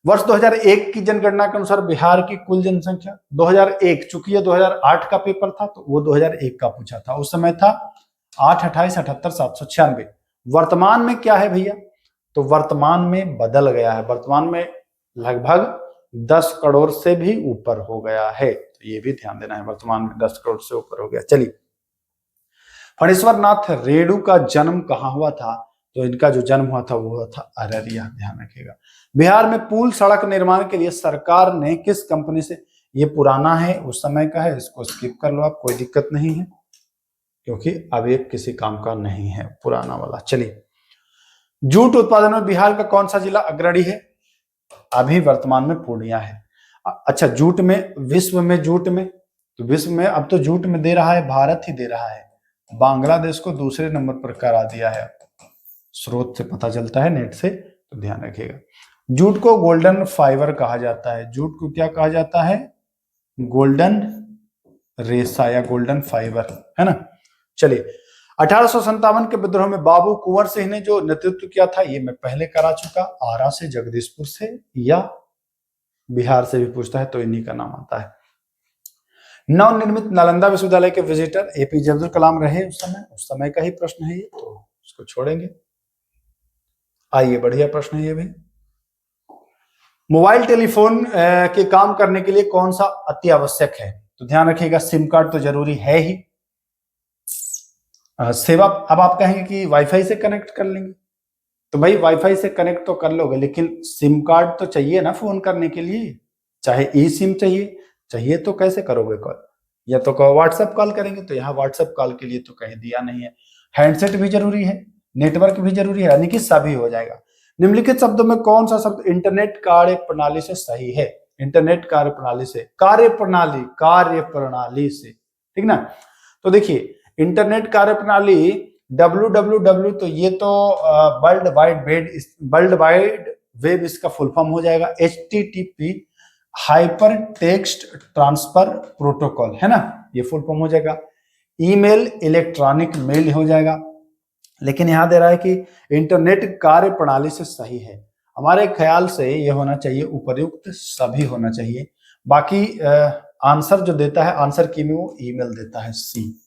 वर्ष 2001 की जनगणना के अनुसार बिहार की कुल जनसंख्या 2001, चूंकि ये 2008 का पेपर था तो वो 2001 का पूछा था, उस समय था 828,78,796। वर्तमान में क्या है भैया? तो वर्तमान में बदल गया है, वर्तमान में लगभग 10 करोड़ से भी ऊपर हो गया है, तो ये भी ध्यान देना है, वर्तमान में 10 करोड़ से ऊपर हो गया। चलिए, फणीश्वर नाथ रेणु का जन्म कहां हुआ था? तो इनका जो जन्म हुआ था वो हुआ था अररिया, ध्यान रखिएगा। बिहार में पुल सड़क निर्माण के लिए सरकार ने किस कंपनी से, ये पुराना है, उस समय का है, इसको स्किप कर लो आप, कोई दिक्कत नहीं है, क्योंकि अब ये किसी काम का नहीं है, पुराना वाला। चलिए, जूट उत्पादन में बिहार का कौन सा जिला अग्रणी है? अभी वर्तमान में पूर्णिया है। अच्छा, जूट में, विश्व में जूट में, तो विश्व में अब तो जूट में दे रहा है भारत ही दे रहा है, बांग्लादेश को दूसरे नंबर पर करा दिया है, स्रोत से पता चलता है, नेट से, तो ध्यान रखिएगा। जूट को गोल्डन फाइबर कहा जाता है, जूट को क्या कहा जाता है? गोल्डन रेशा या गोल्डन फाइबर, है ना। चलिए, 1857 के विद्रोह में बाबू कुंवर सिंह ने जो नेतृत्व किया था, ये मैं पहले करा चुका, आरा से, जगदीशपुर से या बिहार से भी पूछता है तो इन्हीं का नाम आता है। नवनिर्मित नालंदा विश्वविद्यालय के विजिटर एपीजे अब्दुल कलाम रहे उस समय का ही प्रश्न है ये, तो इसको छोड़ेंगे। आइए, बढ़िया प्रश्न है ये भी। मोबाइल टेलीफोन के काम करने के लिए कौन सा अति आवश्यक है? तो ध्यान रखिएगा, सिम कार्ड तो जरूरी है ही। सेवा, अब आप कहेंगे कि वाईफाई से कनेक्ट कर लेंगे, तो भाई वाईफाई से कनेक्ट तो कर लोगे, लेकिन सिम कार्ड तो चाहिए ना फोन करने के लिए, चाहे ई सिम चाहिए तो कैसे करोगे कॉल? या तो व्हाट्सएप कॉल करेंगे, तो यहाँ व्हाट्सएप कॉल के लिए तो कहीं दिया नहीं है। हैंडसेट भी जरूरी है, नेटवर्क भी जरूरी है, यानी कि सभी हो जाएगा। निम्नलिखित शब्दों में कौन सा शब्द इंटरनेट कार्य प्रणाली से सही है? इंटरनेट कार्य प्रणाली से, कार्य प्रणाली से, ठीक ना। तो देखिए, इंटरनेट कार्य प्रणाली www, तो ये तो वर्ल्ड वाइड वेब इसका फुल फॉर्म हो जाएगा, HTTP hyper text transfer protocol, है ना, ये फुल फॉर्म हो जाएगा। ईमेल इलेक्ट्रॉनिक मेल हो जाएगा, लेकिन यहां दे रहा है कि इंटरनेट कार्य प्रणाली से सही है। हमारे ख्याल से ये होना चाहिए उपर्युक्त सभी होना चाहिए। बाकी आंसर जो देता है, आंसर की में वो ईमेल देता है, सी,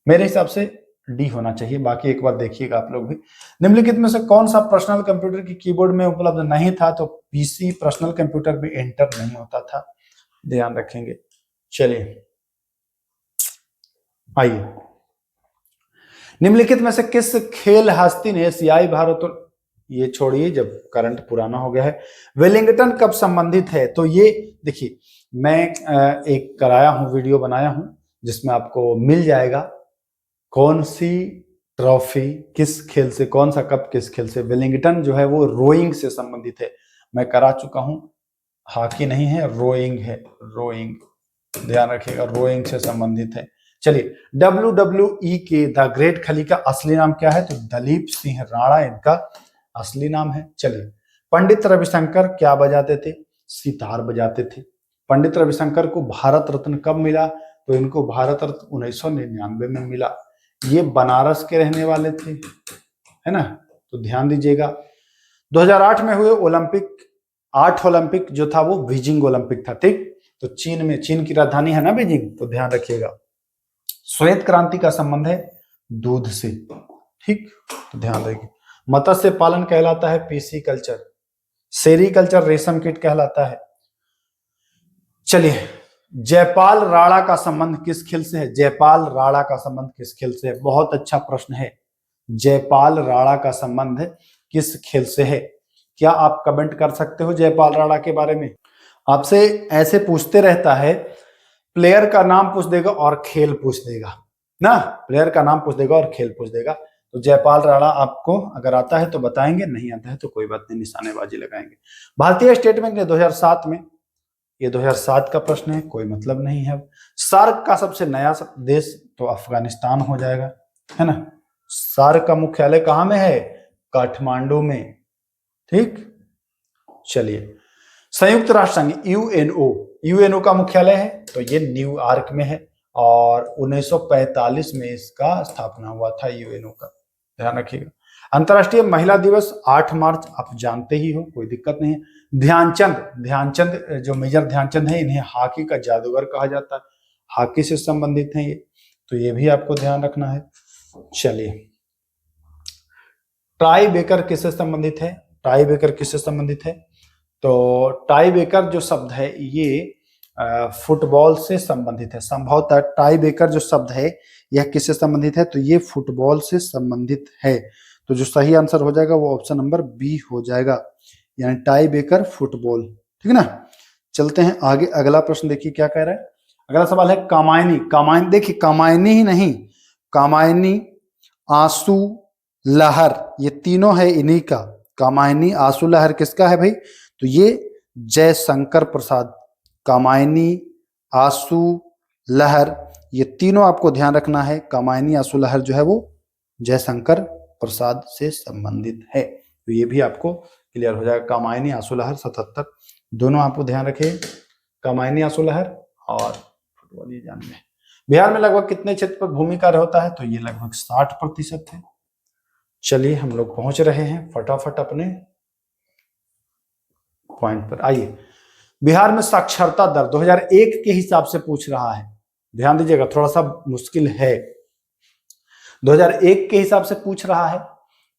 मेरे हिसाब से डी होना चाहिए। बाकी एक बार देखिएगा आप लोग भी। निम्नलिखित में से कौन सा पर्सनल कंप्यूटर की कीबोर्ड में उपलब्ध नहीं था? तो पीसी पर्सनल कंप्यूटर में एंटर नहीं होता था, ध्यान रखेंगे। चलिए, आइए, निम्नलिखित में से किस खेल हस्ती ने एशियाई भारत, ये छोड़िए, जब करंट पुराना हो गया है। वेलिंगटन कब संबंधित है? तो ये देखिए, मैं एक कराया हूं, वीडियो बनाया हूं, जिसमें आपको मिल जाएगा कौन सी ट्रॉफी किस खेल से, कौन सा कप किस खेल से। वेलिंगटन जो है वो रोइंग से संबंधित है, मैं करा चुका हूं, हॉकी नहीं है, रोइंग है, रोइंग, ध्यान रखिएगा, रोइंग से संबंधित है। चलिए, WWE के द ग्रेट खली का असली नाम क्या है? तो दलीप सिंह राणा इनका असली नाम है। चलिए, पंडित रविशंकर क्या बजाते थे? सितार बजाते थे। पंडित रविशंकर को भारत रत्न कब मिला? तो इनको भारत रत्न 1999 में मिला। ये बनारस के रहने वाले थे, है ना, तो ध्यान दीजिएगा। 2008 में हुए ओलंपिक, 8 ओलंपिक जो था वो बीजिंग ओलंपिक था, ठीक, तो चीन में, चीन की राजधानी है ना बीजिंग, तो ध्यान रखिएगा। श्वेत क्रांति का संबंध है दूध से, ठीक, तो ध्यान रखिए। मत्स्य पालन कहलाता है पीसी कल्चर, सेरीकल्चर रेशम कीट कहलाता है। चलिए, जयपाल राणा का संबंध किस खेल से है? जयपाल राणा का संबंध किस खेल से है? बहुत अच्छा प्रश्न है, जयपाल राणा का संबंध किस खेल से है? क्या आप कमेंट कर सकते हो जयपाल राणा के बारे में? आपसे ऐसे पूछते रहता है, प्लेयर का नाम पूछ देगा और खेल पूछ देगा ना, प्लेयर का नाम पूछ देगा और खेल पूछ देगा। तो जयपाल राणा आपको अगर आता है तो बताएंगे, नहीं आता है तो कोई बात नहीं, निशानेबाजी लगाएंगे। भारतीय स्टेट बैंक ने 2007 में, ये 2007 का प्रश्न है, कोई मतलब नहीं है। सार्क का सबसे नया देश तो अफगानिस्तान हो जाएगा, है ना। सार्क का मुख्यालय कहां में है? काठमांडू में। ठीक, चलिए। संयुक्त राष्ट्र संघ यूएनओ, यूएनओ का मुख्यालय है तो ये न्यूयॉर्क में है और 1945 में इसका स्थापना हुआ था यूएनओ का, ध्यान रखिएगा। अंतर्राष्ट्रीय महिला दिवस 8 मार्च, आप जानते ही हो, कोई दिक्कत नहीं है। ध्यानचंद जो मेजर ध्यानचंद है, इन्हें हॉकी का जादूगर कहा जाता है, हॉकी से संबंधित है ये, तो ये भी आपको ध्यान रखना है। चलिए, टाई बेकर किससे संबंधित है? टाई बेकर किससे संबंधित है? तो टाई बेकर जो शब्द है ये फुटबॉल से संबंधित है। संभवतः टाई बेकर जो शब्द है यह किससे संबंधित है? तो ये फुटबॉल से संबंधित है। तो जो सही आंसर हो जाएगा वो ऑप्शन नंबर बी हो जाएगा, यानी टाई बेकर फुटबॉल। ठीक है ना। चलते हैं आगे, अगला प्रश्न देखिए क्या कह रहा है। अगला सवाल है कामायनी। कामायनी, देखिए कामायनी ही नहीं, कामायनी, आंसू, लहर, ये तीनों है इन्हीं का। कामायनी, आंसू, लहर किसका है भाई? तो ये जयशंकर प्रसाद। कामायनी, आंसू, लहर, ये तीनों आपको ध्यान रखना है। कामायनी, आंसू, लहर जो है वो जयशंकर प्रसाद से संबंधित है, तो ये भी आपको क्लियर हो जाएगा। कामायनी, आंसू, लहर 77, दोनों आपको ध्यान रखें, कामायनी, आंसू, लहर और फुटबॉल, ये जानना है। बिहार में लगभग कितने क्षेत्र पर भूमि कार्य होता है? तो ये लगभग 60% है। चलिए, हम लोग पहुंच रहे हैं फटाफट अपने पॉइंट पर। आइए, बिहार में साक्षरता दर 2001 के हिसाब से पूछ रहा है, ध्यान दीजिएगा, थोड़ा सा मुश्किल है। 2001 के हिसाब से पूछ रहा है,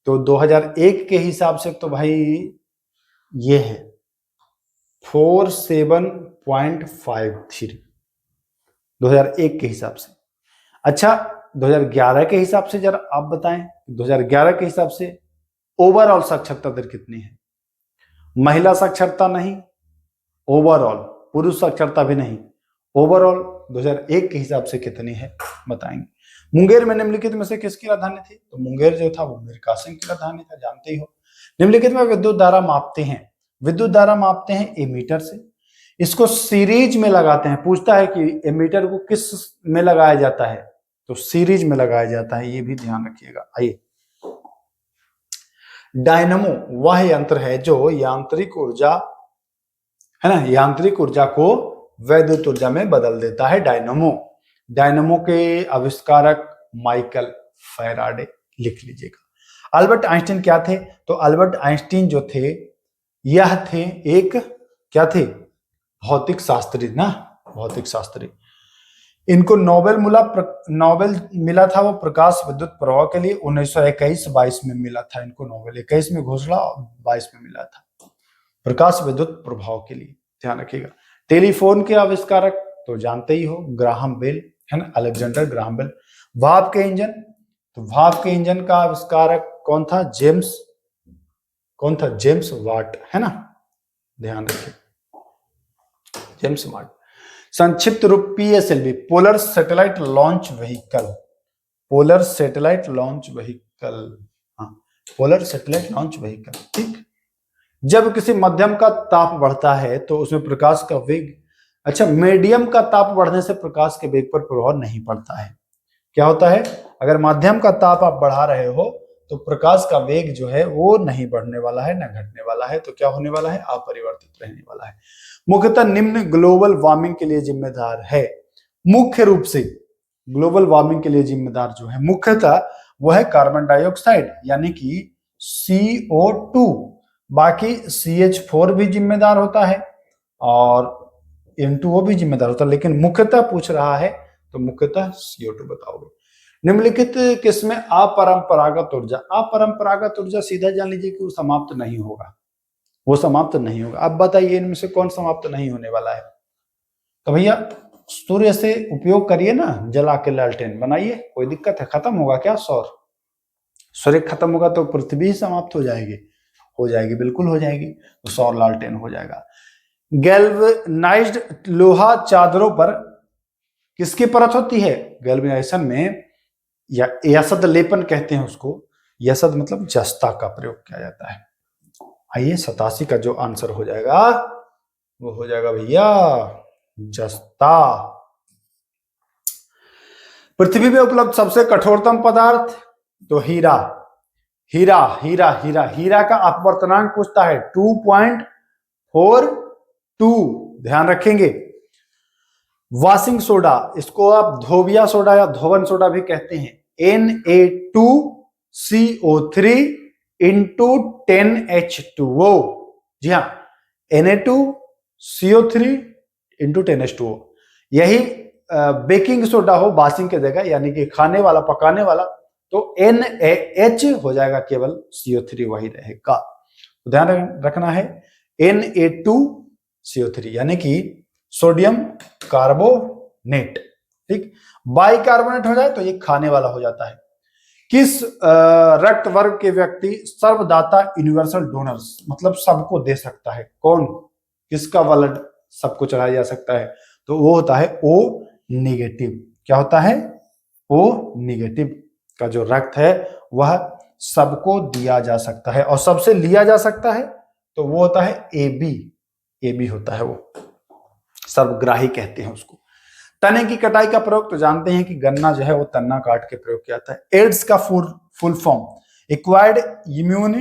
तो 2001 के हिसाब से तो भाई ये है 47.53, 2001 के हिसाब से। अच्छा, 2011 के हिसाब से जरा आप बताएं, 2011 के हिसाब से ओवरऑल साक्षरता दर कितनी है? महिला साक्षरता नहीं, ओवरऑल पुरुष साक्षरता भी नहीं, ओवरऑल 2001 के हिसाब से कितनी है बताएंगे। मुंगेर में निम्नलिखित में से किसकी राजधानी थी? तो मुंगेर जो था वो मीर कासिम की राजधानी था, जानते ही हो। निम्नलिखित में विद्युत धारा मापते हैं, विद्युत धारा मापते हैं एमीटर से, इसको सीरीज में लगाते हैं। पूछता है कि एमीटर को किस में लगाया जाता है? तो सीरीज में लगाया जाता है, ये भी ध्यान रखिएगा। आइए, डायनमो वह यंत्र है जो यांत्रिक ऊर्जा, है ना, यांत्रिक ऊर्जा को वैद्युत ऊर्जा में बदल देता है, डायनमो। डायनमो के आविष्कारक माइकल फैराडे, लिख लीजिएगा। अल्बर्ट आइंस्टीन क्या थे? तो अल्बर्ट आइंस्टीन जो थे यह थे एक क्या थे? भौतिक शास्त्री ना, भौतिक शास्त्री। इनको नोबेल मिला था वो प्रकाश विद्युत प्रभाव के लिए 1921-22 में मिला था इनको नोबेल। 21 में घोषणा और 22 में मिला था, प्रकाश विद्युत प्रभाव के लिए, ध्यान रखिएगा। टेलीफोन के आविष्कारक तो जानते ही हो, ग्राहम बेल, है ना, अलेक्जेंडर ग्राहम बेल। भाप के इंजन, तो भाप के इंजन का आविष्कारक कौन था? जेम्स वाट, है ना, ध्यान रखिए, जेम्स वाट। संक्षिप्त रूप PSLV, polar satellite launch vehicle, polar satellite launch vehicle, हाँ, पोलर सैटेलाइट लॉन्च व्हीकल। ठीक, जब किसी मध्यम का ताप बढ़ता है तो उसमें प्रकाश का वेग, अच्छा, मीडियम का ताप बढ़ने से प्रकाश के वेग पर प्रभाव नहीं पड़ता है। क्या होता है? अगर माध्यम का ताप आप बढ़ा रहे हो तो प्रकाश का वेग जो है वो नहीं बढ़ने वाला है, न घटने वाला है, तो क्या होने वाला है? अपरिवर्तित रहने वाला है। मुख्यतः निम्न ग्लोबल वार्मिंग के लिए जिम्मेदार है, मुख्य रूप से ग्लोबल वार्मिंग के लिए जिम्मेदार जो है मुख्यतः वह है कार्बन डाइऑक्साइड यानी कि CO2, बाकी CH4 भी जिम्मेदार होता है और N2O भी जिम्मेदार होता है, लेकिन मुख्यतः पूछ रहा है तो मुख्यतः CO2 बताओगे। निम्नलिखित किसमें अपरंपरागत ऊर्जा, अपरंपरागत ऊर्जा सीधा जान लीजिए कि वो समाप्त नहीं होगा, वो समाप्त नहीं होगा। अब बताइए इनमें से कौन समाप्त नहीं होने वाला है? तो भैया सूर्य से उपयोग करिए ना, जला के लालटेन बनाइए, कोई दिक्कत है? खत्म होगा क्या सौर? सूर्य खत्म होगा तो पृथ्वी ही समाप्त हो जाएगी, बिल्कुल हो जाएगी, तो सौर लालटेन हो जाएगा। गैल्वेनाइज्ड लोहा चादरों पर किसकी परत होती है? गैल्वेनाइजेशन में या यसद लेपन कहते हैं उसको, यसद मतलब जस्ता का प्रयोग किया जाता है। आइए 87 का जो आंसर हो जाएगा वो हो जाएगा भैया जस्ता। पृथ्वी में उपलब्ध सबसे कठोरतम पदार्थ तो हीरा। हीरा हीरा हीरा हीरा का अपवर्तनांक पूछता है 2.42, ध्यान रखेंगे। वॉशिंग सोडा, इसको आप धोबिया सोडा या धोवन सोडा भी कहते हैं, Na2CO3 इंटू 10H2O। जी हाँ, Na2CO3 इंटू 10H2O। यही बेकिंग सोडा हो वॉशिंग की जगह, यानी कि खाने वाला पकाने वाला, तो NaH हो जाएगा, केवल CO3 वही रहेगा। तो ध्यान रखना है Na2CO3 यानी कि सोडियम कार्बोनेट। ठीक, बाइकार्बोनेट हो जाए तो ये खाने वाला हो जाता है। किस रक्त वर्ग के व्यक्ति सर्वदाता यूनिवर्सल डोनर्स, मतलब सबको दे सकता है? कौन, किसका ब्लड सबको चढ़ाया जा सकता है? तो वो होता है O नेगेटिव। क्या होता है? O नेगेटिव का जो रक्त है वह सबको दिया जा सकता है, और सबसे लिया जा सकता है तो वो होता है AB होता है, वो सर्वग्राही कहते हैं उसको। तने की कटाई का प्रयोग तो जानते हैं कि गन्ना जो है वो तन्ना काट के प्रयोग किया जाता है। एड्स का full form acquired immune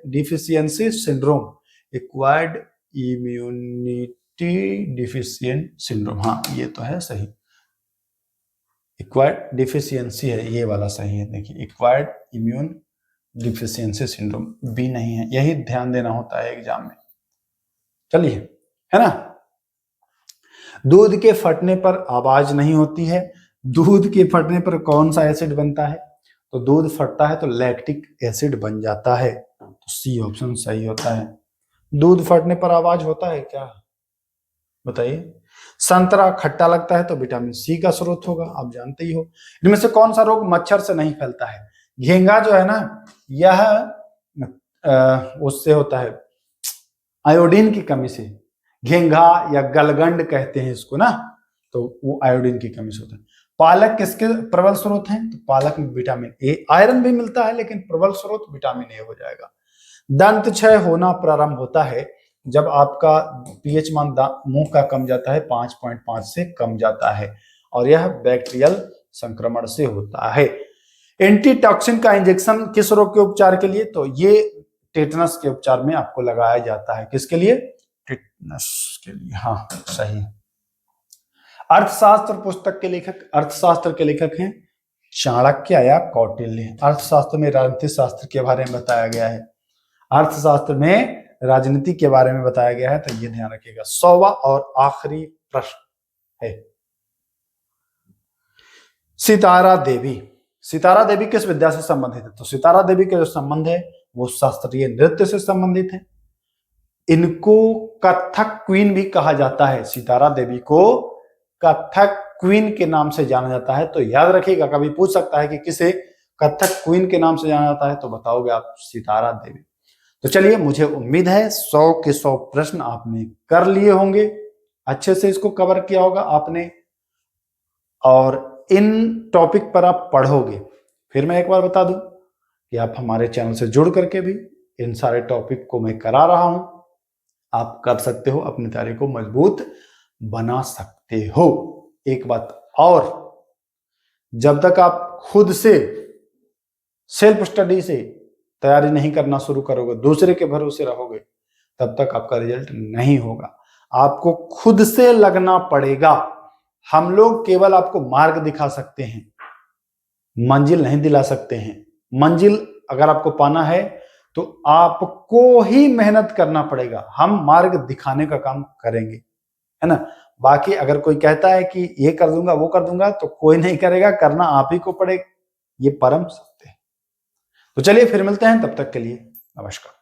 deficiency syndrome. Acquired immunity deficient syndrome, हाँ ये तो है सही। एक्वायर्ड डिफिशियंसी है, ये वाला सही है। देखिए acquired immune deficiency syndrome, B नहीं है, यही ध्यान देना होता है एग्जाम में। चलिए, है ना। दूध के फटने पर आवाज नहीं होती है। दूध के फटने पर कौन सा एसिड बनता है? तो दूध फटता है तो लैक्टिक एसिड बन जाता है, तो सी ऑप्शन सही होता है। दूध फटने पर आवाज होता है क्या, बताइए। संतरा खट्टा लगता है तो विटामिन सी का स्रोत होगा, आप जानते ही हो। इनमें से कौन सा रोग मच्छर से नहीं फैलता है? घेंगा जो है ना, यह उससे होता है आयोडीन की कमी से। घेंघा या गलगंड कहते हैं इसको ना, तो वो आयोडीन की कमी से होता है। पालक किसके प्रबल स्रोत हैं? तो पालक में विटामिन ए, आयरन भी मिलता है लेकिन प्रबल स्रोत विटामिन ए हो जाएगा। दंत क्षय होना प्रारंभ होता है जब आपका पीएच मान मुंह का कम जाता है, 5.5 से कम जाता है, और यह बैक्टीरियल संक्रमण से होता है। एंटीटॉक्सिन का इंजेक्शन किस रोग के उपचार के लिए? तो ये टेटनस के उपचार में आपको लगाया जाता है। किसके लिए? टेटनस के लिए, हाँ सही। अर्थशास्त्र पुस्तक के लेखक, अर्थशास्त्र के लेखक हैं चाणक्य या कौटिल्य। अर्थशास्त्र में राजनीति शास्त्र के बारे में बताया गया है, अर्थशास्त्र में राजनीति के बारे में बताया गया है, तो ये ध्यान रखिएगा। 100वां और आखिरी प्रश्न है, सितारा देवी। सितारा देवी किस विद्या से संबंधित है? तो सितारा देवी का जो संबंध है वो शास्त्रीय नृत्य से संबंधित है। इनको कथक क्वीन भी कहा जाता है। सितारा देवी को कथक क्वीन के नाम से जाना जाता है। तो याद रखिएगा, कभी पूछ सकता है कि किसे कथक क्वीन के नाम से जाना जाता है, तो बताओगे आप सितारा देवी। तो चलिए, मुझे उम्मीद है 100 के 100 प्रश्न आपने कर लिए होंगे, अच्छे से इसको कवर किया होगा आपने, और इन टॉपिक पर आप पढ़ोगे। फिर मैं एक बार बता दूं कि आप हमारे चैनल से जुड़ करके भी इन सारे टॉपिक को मैं करा रहा हूं, आप कर सकते हो, अपनी तैयारी को मजबूत बना सकते हो। एक बात और, जब तक आप खुद से सेल्फ स्टडी से तैयारी नहीं करना शुरू करोगे, दूसरे के भरोसे रहोगे, तब तक आपका रिजल्ट नहीं होगा। आपको खुद से लगना पड़ेगा। हम लोग केवल आपको मार्ग दिखा सकते हैं, मंजिल नहीं दिला सकते हैं। मंजिल अगर आपको पाना है तो आपको ही मेहनत करना पड़ेगा, हम मार्ग दिखाने का काम करेंगे, है ना। बाकी अगर कोई कहता है कि ये कर दूंगा वो कर दूंगा, तो कोई नहीं करेगा, करना आप ही को पड़ेगा, ये परम सत्य है। तो चलिए फिर मिलते हैं, तब तक के लिए नमस्कार।